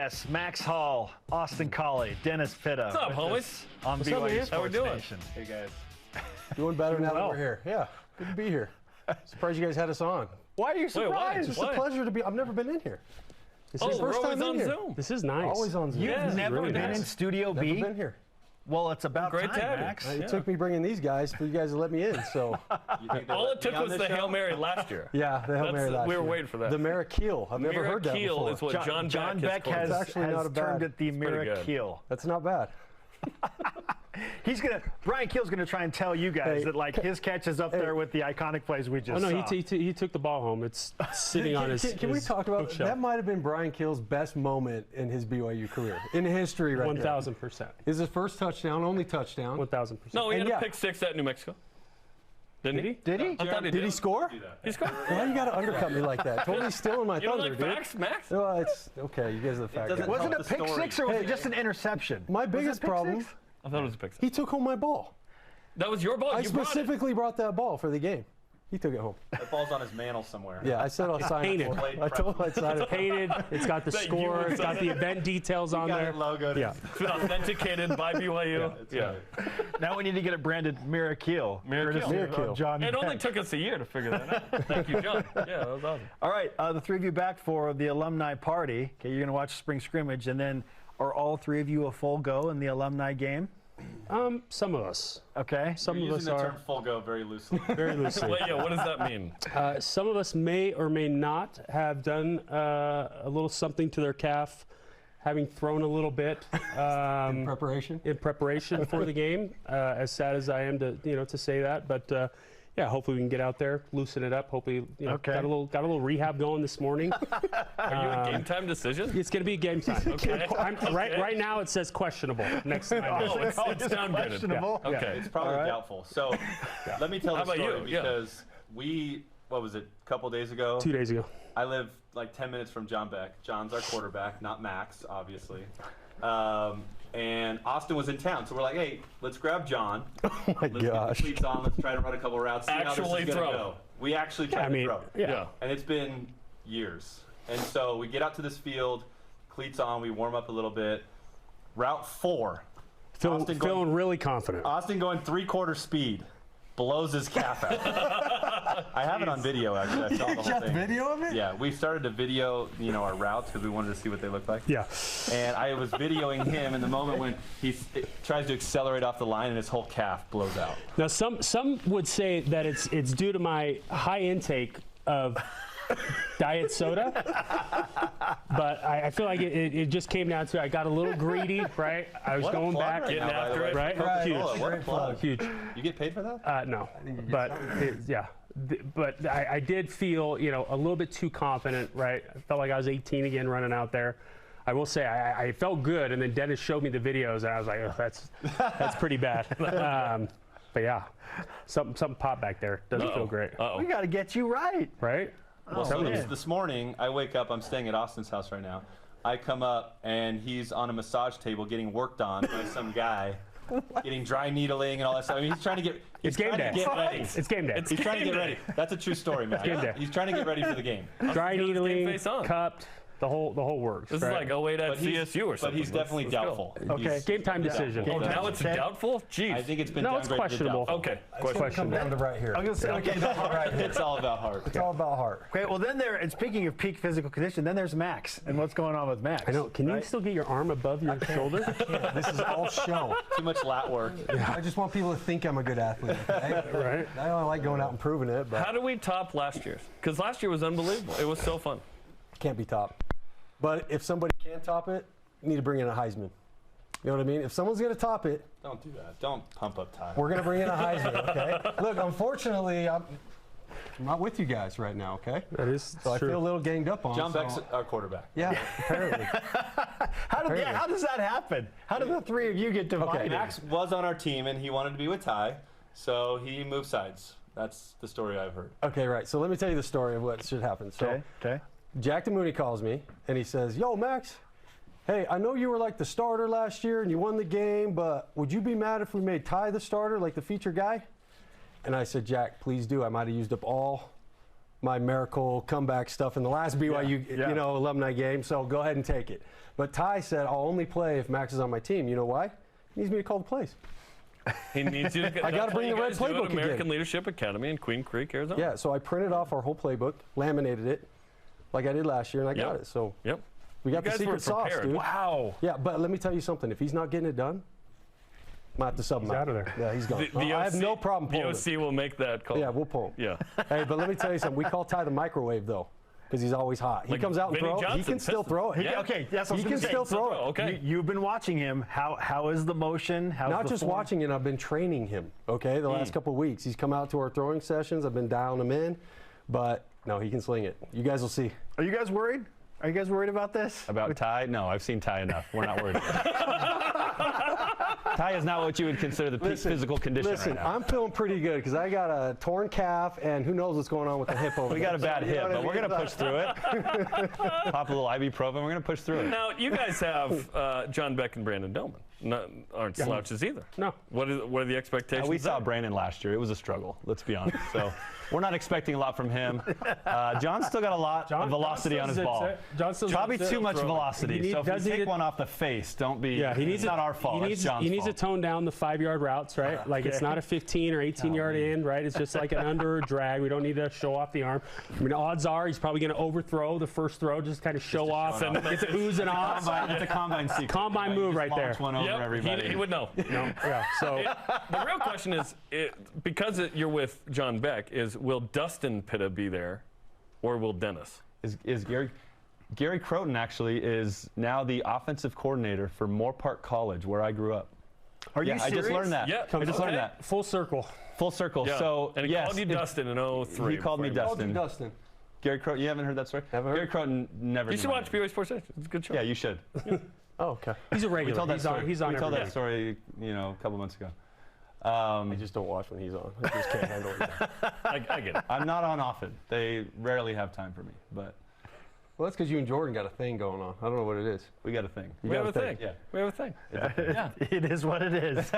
guests, Max Hall, Austin Collie, Dennis Pitta. What's up, homies? On What's up, BYU man? Sports How we doing? Nation. Hey, guys. Doing better now that we're here. Yeah, good to be here. Surprised you guys had us on. Why are you surprised? It's a pleasure to be. I've never been in here. This is the we're first always time on in here. Zoom. This is nice. Always on Zoom. You've Yeah, never really been nice. in Studio B? Never been here. Well, it's about Great time, to have you. Max. It took me bringing these guys for you guys to let me in. So All it took was the Hail Mary last year. yeah, the Hail Mary last We were year. waiting for that. The Marrakeel. I've never heard that Keel before. is what John Beck has, It's actually not a bad- termed it the pretty good. Marrakeel. That's not bad. Brian Keel's gonna try and tell you guys Hey, that like his catch is up there with the iconic plays we just Oh, no, saw. he took the ball home. It's sitting on his Can we talk about bookshelf. that? Might have been Brian Keel's best moment in his BYU career in history, right there. 1,000%. Is his first touchdown, only touchdown. 1,000%. No, he And had yeah. a pick six at New Mexico. Didn't he? Did he? I thought he Did he score? He scored. Why you got to undercut me like that? Totally stealing my You don't thunder, like dude. facts, Max? Well, it's okay. You guys are the fact guys. Was it a pick six or was it just an interception? My Was it biggest pick problem, six? I thought it was a pick six. he took home my ball. That was your ball. I You brought it. specifically brought that ball for the game. He took it home. That ball's on his mantle somewhere. Yeah, I said I'll sign it painted. for it. I told him I'd sign it. Painted. It's got the That you score. were It's got the event details on Got there. it logoed. Yeah. It's been authenticated by BYU. Yeah. Now we need to get it branded Marrakeel. Marrakeel. courtesy of, Marrakeel. John It only Beck. took us a year to figure that out. Thank you, John. Yeah, that was awesome. All right, the three of you back for the alumni party. Okay, you're going to watch spring scrimmage, and then are all three of you a full go in the alumni game? Some of us. Okay. Some You're of us using the are term full go very loosely. very loosely. Wait, yeah, what does that mean? Some of us may or may not have done a little something to their calf, having thrown a little bit In preparation. in preparation for the game. As sad as I am to say that, but yeah, hopefully we can get out there, loosen it up. Hopefully, Okay. got a little rehab going this morning. Are you a game time decision? It's going to be game time. Okay. Right now it says questionable. Next time. Oh, it's downgraded. questionable. Okay. It's probably All right. doubtful. So let me tell How the about story you? Yeah. because what was it, a couple days ago? 2 days ago. I live like 10 minutes from John Beck. John's our quarterback, not Max, obviously. And Austin was in town, so we're like, hey, let's grab John. Oh my Let's gosh. get the cleats on. Let's try to run a couple routes. See how Actually this is gonna throw. go. We actually tried to throw. yeah. And it's been years. And so we get out to this field, cleats on, we warm up a little bit. Route 4. Austin Feeling really confident. Austin going 3/4 speed. Blows his calf out. I have it on video, actually. I saw the whole Got thing. video of it? Yeah, we started to video, our routes because we wanted to see what they looked like. Yeah. And I was videoing him in the moment when he tries to accelerate off the line and his whole calf blows out. Now some would say that it's due to my high intake of diet soda, but I feel like it just came down to I got a little greedy, right? I was What a going plug back, right Getting now, by the after way. it. right? Right. Huge, What a plug. huge. You get paid for that? No, but yeah. But I did feel, a little bit too confident, right? I felt like I was 18 again running out there. I will say I felt good, and then Dennis showed me the videos, and I was like, oh, that's pretty bad. But yeah, something popped back there. Doesn't feel great, We got to get you right. right? Well, so man. this morning, I wake up, I'm staying at Austin's house right now. I come up, and he's on a massage table getting worked on by some guy, getting dry needling and all that stuff. I mean, he's trying to get It's game day. get ready. It's game day. He's trying to get ready. That's a true story, man. game day. He's trying to get ready for the game. Dry Game needling, face on. cupped, the whole works. This right? is like 08 at CSU or something. But he's definitely Let's go. doubtful. Okay. He's- Game time decision. Oh, now it's Okay. doubtful? Jeez. I think it's been No, it's downgraded to questionable. doubtful. Okay. Come Questionable. down to right here. I'm going to say, okay, right here. It's all about heart. It's all about heart. okay, well then and speaking of peak physical condition, then there's Max, and what's going on with Max? I know. Can you right? still get your arm above your shoulder? This is all show. Too much lat work. I just want people to think I'm a good athlete. Okay? Right. I don't like going out and proving it, but How do we top last year's? Because last year was unbelievable. It was so fun. can't be topped. But if somebody can top it, you need to bring in a Heisman. You know what I mean? If someone's going to top it, Don't do that. Don't pump up Ty. we're going to bring in a Heisman, okay? Look, unfortunately, I'm not with you guys right now, okay? That is So I true. feel a little ganged up on. John so- Beck's our quarterback. Yeah, apparently. How does that happen? How do the three of you get divided? Max was on our team and he wanted to be with Ty, so he moved sides. That's the story I've heard. Okay, right. So let me tell you the story of what should happen. So Okay. Jack DeMooney calls me and he says, "Yo, Max, hey, I know you were like the starter last year and you won the game, but would you be mad if we made Ty the starter, like the feature guy?" And I said, "Jack, please do. I might have used up all my miracle comeback stuff in the last BYU Yeah. alumni game, so go ahead and take it. But Ty said, I'll only play if Max is on my team. You know why? He needs me to call the plays. He needs you to I gotta bring the red playbook again. American Leadership Academy in Queen Creek, Arizona. Yeah, so I printed off our whole playbook, laminated it like I did last year, and I got it. So Yep. we got the guys were secret sauce, prepared. dude. Wow. Yeah, but let me tell you something. If he's not getting it done, I might have to sub him He's out of there. Yeah, he's gone. The I have OC no problem The pulling OC will make that call. him. Yeah, we'll pull him. Yeah. Hey, but let me tell you something. We call Ty the microwave, though, because he's always hot. He Like comes out and Vinny throws. He Johnson, can still Pistons. throw it. Yeah. Okay, that's what He I was can gonna say. still throw it. Okay. You've been watching him. How is the motion? How's Not the just form? watching it, I've been training him, okay, the last couple of weeks. He's come out to our throwing sessions. I've been dialing him in, but no, he can sling it. You guys will see. Are you guys worried? Are you guys worried about this? About Ty? No, I've seen Ty enough. We're not worried. Ty is not what you would consider the peak physical condition Listen, right now. I'm feeling pretty good because I got a torn calf, and who knows what's going on with the hip over We there. got a bad You know hip, what I but we're mean? going to push through it. Pop a little ibuprofen. We're going to push through it. Now, you guys have John Beck and Brandon Doman. Aren't slouches either. No. What are the expectations? We saw there? Brandon last year. It was a struggle, let's be honest. So we're not expecting a lot from him. John's still got a lot of velocity on his ball. Probably too much velocity. So if you take one off the face, don't be. Yeah, it's not our fault. It's John's He needs to fault. tone down the 5-yard routes, right? Like it's not a 15 or 18-yard in, right? It's just like an under or drag. We don't need to show off the arm. I mean, odds are he's probably going to overthrow the first throw, just kind of show off and get the oozing off. It's a combine secret. Combine move right there. Launch one over everybody. He would know. Yeah. So The real question is, because you're with John Beck, will Dustin Pitta be there, or will Dennis? Is Gary Croton actually is now the offensive coordinator for Moore Park College, where I grew up. Are you I serious? just learned that. Yeah. I just learned Okay. that. full circle. Full circle. Yeah. So and he yes, called you Dustin in 03. he called me before Dustin. Dustin. Gary Croton. You haven't heard that story? Haven't heard. Gary Croton never. You should did watch BYU Sports Nation. It's a good show. Yeah, you should. Oh, okay. He's a We regular. told that He's story. on. He's on we told every that day. story, a couple months ago. I just don't watch when he's on. I just can't handle it. I get it. I'm not on often. They rarely have time for me, but Well, that's because you and Jordan got a thing going on. I don't know what it is. we got a thing. We have a thing. Yeah. We have a thing. Yeah. It is what it is.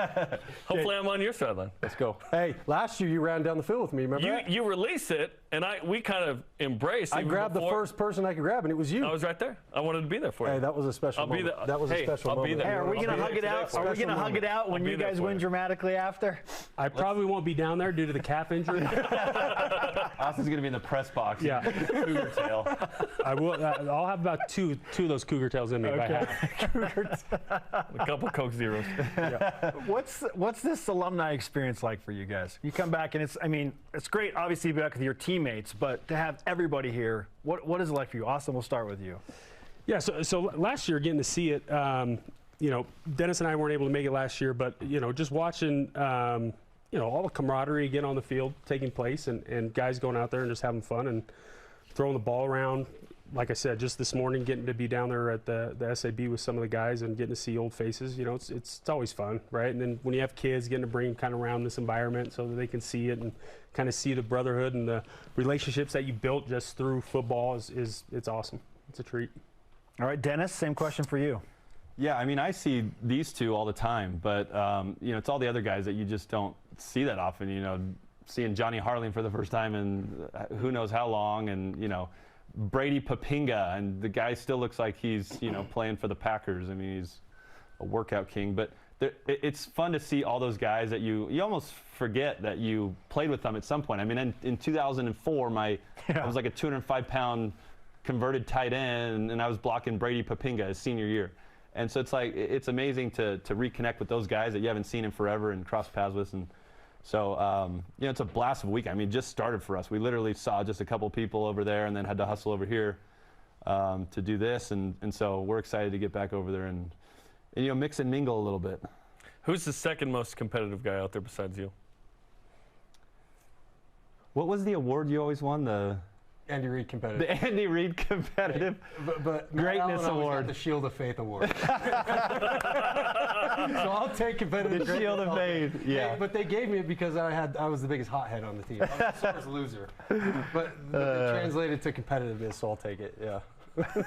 Hopefully, I'm on your sideline. Let's go. Hey, last year you ran down the field with me, remember that? You release it, and we kind of embraced. I even grabbed the before- first person I could grab, and it was you. I was right there. I wanted to be there for Hey, you. that was a special I'll be moment. there. That was a Hey, special I'll be moment. there. Hey, are we I'll gonna be hug there it out? today Are we for gonna Special hug it out when I'll be you there guys for win you. dramatically after? I probably won't be down there due to the calf injury. Austin's going to be in the press box. Yeah. Cougar tail. I will. I'll have about two of those cougar tails in me by half. a couple Coke Zeros. What's this alumni experience like for you guys? You come back and it's great obviously to be back with your teammates, but to have everybody here, what is it like for you? Austin, we'll start with you. Yeah. So last year, getting to see it, Dennis and I weren't able to make it last year, but just watching, all the camaraderie again on the field taking place, and guys going out there and just having fun and throwing the ball around. Like I said, just this morning, getting to be down there at the SAB with some of the guys and getting to see old faces, it's always fun, right? And then when you have kids, getting to bring them kind of around this environment so that they can see it and kind of see the brotherhood and the relationships that you built just through football it's awesome. It's a treat. All right, Dennis, same question for you. Yeah, I see these two all the time, but it's all the other guys that you just don't see that often. Seeing Johnny Harling for the first time in who knows how long, and Brady Papinga, and the guy still looks like he's playing for the Packers. He's a workout king, but it's fun to see all those guys that you almost forget that you played with them at some point. In 2004, I was like a 205-pound converted tight end, and I was blocking Brady Papinga his senior year. And so it's amazing to reconnect with those guys that you haven't seen in forever and cross paths with. And so, it's a blast of a week. It just started for us. We literally saw just a couple people over there and then had to hustle over here to do this. And so we're excited to get back over there and mix and mingle a little bit. Who's the second most competitive guy out there besides you? What was the award you always won? The Andy Reid competitive. The Andy Reid competitive But greatness Matt Allen always award. got the Shield of Faith award. So I'll take competitive. The greatness Shield of all day. Faith, yeah. But they gave me it because I was the biggest hothead on the team. I was the sorest loser. But it translated to competitiveness, so I'll take it. Yeah. I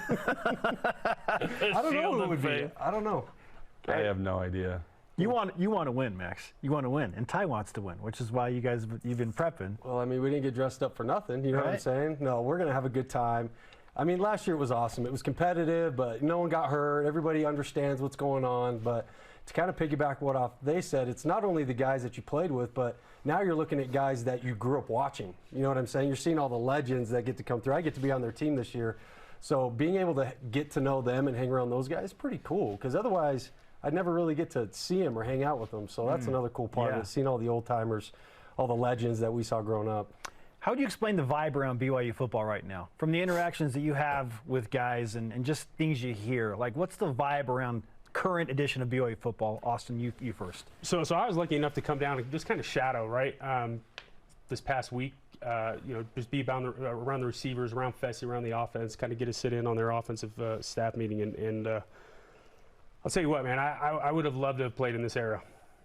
don't know who it would be. I don't know. I have no idea. You want to win, Max. You want to win, and Ty wants to win, which is why you've been prepping. Well, I mean, we didn't get dressed up for nothing. You know what I'm Right. saying? No, we're going to have a good time. I mean, last year it was awesome. It was competitive, but no one got hurt. Everybody understands what's going on. But to kind of piggyback what they said, it's not only the guys that you played with, but now you're looking at guys that you grew up watching. You know what I'm saying? You're seeing all the legends that get to come through. I get to be on their team this year. So being able to get to know them and hang around those guys is pretty cool, because otherwise I'd never really get to see them or hang out with them. So that's another cool part of it, seeing all the old timers, all the legends that we saw growing up. How would you explain the vibe around BYU football right now? From the interactions that you have with guys and just things you hear, like what's the vibe around current edition of BYU football? Austin, you first. So I was lucky enough to come down and just kind of shadow, right? This past week, just be around the receivers, around Fessy, around the offense, kind of get to sit in on their offensive staff meeting. And I'll tell you what, man, I would have loved to have played in this era.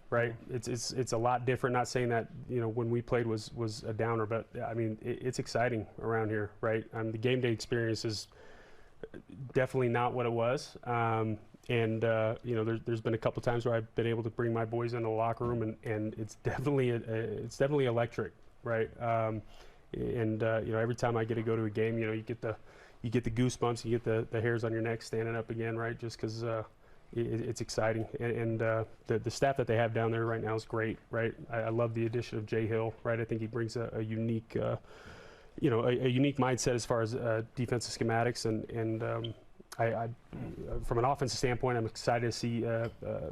Right, it's a lot different. Not saying that when we played was a downer, but I mean it's exciting around here, right? The game day experience is definitely not what it was, there's been a couple times where I've been able to bring my boys into the locker room, and it's definitely electric, right? Every time I get to go to a game, you get the goosebumps, you get the hairs on your neck standing up again, right? Just because. It's exciting, and the staff that they have down there right now is great, right? I love the addition of Jay Hill, right? I think he brings a unique, a unique mindset as far as defensive schematics, and from an offensive standpoint, I'm excited to see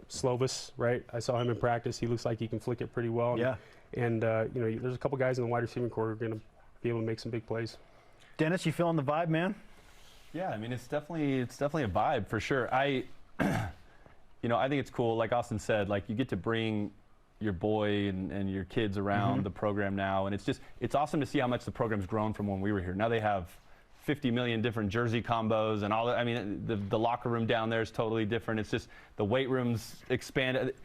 Slovis, right? I saw him in practice. He looks like he can flick it pretty well. Yeah. And there's a couple guys in the wide receiving corps who are going to be able to make some big plays. Dennis, you feeling the vibe, man? Yeah, I mean it's definitely a vibe for sure. I think it's cool, like Austin said, like you get to bring your boy and your kids around the program now, and it's awesome to see how much the program's grown from when we were here. Now they have 50 million different jersey combos and all that. I mean, the locker room down there is totally different. It's just the weight room's expanded,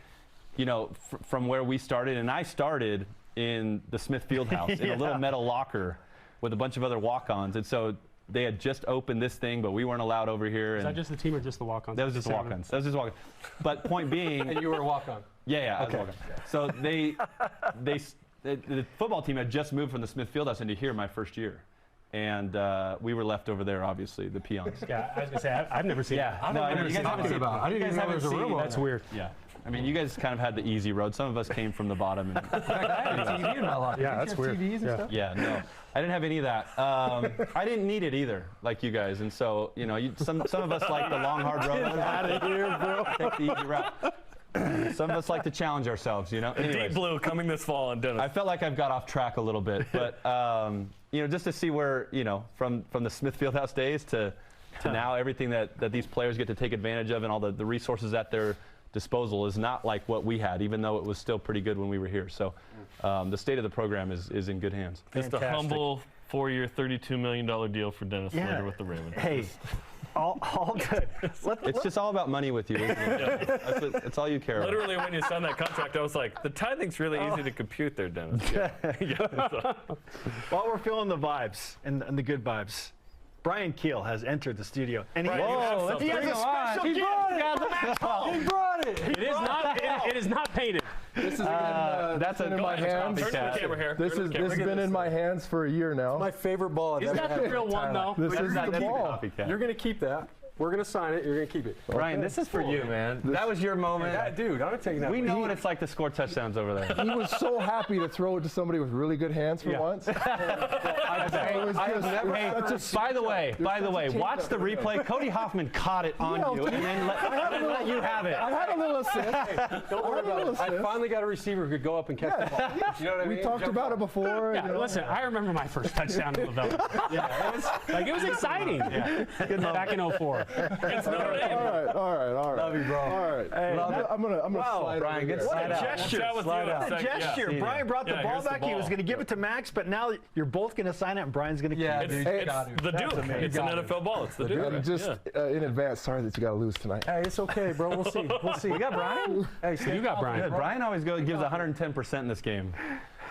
from where we started. And I started in the Smith Fieldhouse in a little metal locker with a bunch of other walk-ons, and so they had just opened this thing, but we weren't allowed over here. Is that just the team or just the walk-ons? That was just the walk-ons. That was just walk-ons. But point being, And you were a walk-on. yeah, I was a walk-on. So the football team had just moved from the Smith Fieldhouse into here my first year, and we were left over there, obviously, the peons. Yeah, I was gonna say I've never seen. Yeah, I didn't even know there was a room on That's there. weird. Yeah. I mean, you guys kind of had the easy road. Some of us came from the bottom. And, I had a TV in my locker. Yeah, Didn't that's you have weird. TVs and Yeah. stuff? yeah, no, I didn't have any of that. I didn't need it either, like you guys. And so, some of us like the long, hard road. Out of here, bro. Take the easy route. Some of us like to challenge ourselves, Anyways. Deep Blue coming this fall on Dennis. I felt like I've got off track a little bit, but just to see where from the Smith Fieldhouse days to now, everything that these players get to take advantage of and all the resources at their disposal is not like what we had, even though it was still pretty good when we were here. So the state of the program is in good hands. It's the humble 4-year, $32 million deal for Dennis Slater with the Ravens. Hey, all good. It's just all about money with you, isn't it? That's all you care about. Literally, when you signed that contract, I was like, the tithing's really easy to compute there, Dennis. Yeah. While we're feeling the vibes and the good vibes, Brian Keel has entered the studio, and he has a special gift. He brought it. It is not painted. This has That's been in my hands. Turn to the camera here. This has been in my hands for a year now. My favorite ball I've Isn't ever that had. the real one, though? This is the ball. You're going to keep that. We're going to sign it. You're going to keep it. Brian, this is for you, man. That was your moment. Dude, I'm taking that. We know what it's like to score touchdowns over there. He was so happy to throw it to somebody with really good hands for once. By the way, watch the replay. Cody Hoffman caught it on you and then let you have it. I had a little assist. Don't worry about it. I finally got a receiver who could go up and catch the ball. You know what I mean? We talked about it before. Yeah, listen, I remember my first touchdown in Lavelle. It was exciting. Back in 04. It's Notre Dame. All right. Love you, bro. All right. I'm gonna slide Brian, over good here. What a out. gesture! Chat with you in a What a second. gesture! Yeah. Brian brought the Yeah, ball here's the back. He was ball. going to give it to Max, but now you're both going to sign it, and Brian's going to keep it. dude. It's the Duke. It's an NFL ball. It's the Duke. And just in advance, sorry that you got to lose tonight. Hey, it's okay, bro. We'll see. We got Brian? Hey, You got Brian. Brian always gives 110% in this game.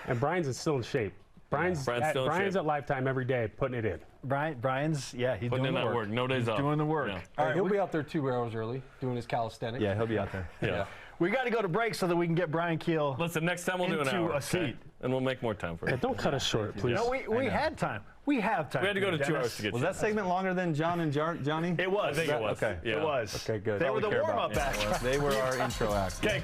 And Brian's still in shape. Brian's still in Brian's shape. at Lifetime every day, putting it in. Brian's, yeah, he's Putting doing in the that work. No days He's off. doing the work. Yeah. All right, He'll be out there 2 hours early doing his calisthenics. Yeah, he'll be out there. Yeah. we got to go to break so that we can get Brian Keel. Listen, next time we'll do an Into hour. a seat. Okay? And we'll make more time for Yeah, it. don't cut us short, please. No, we had time. We have time. We had to go to 2 Dennis. hours to get Was you. that segment longer than John and Johnny? It was. I think it was. Okay. Yeah. It was. Okay, good. They were the care warm-up about. act. They were our intro acts. Okay.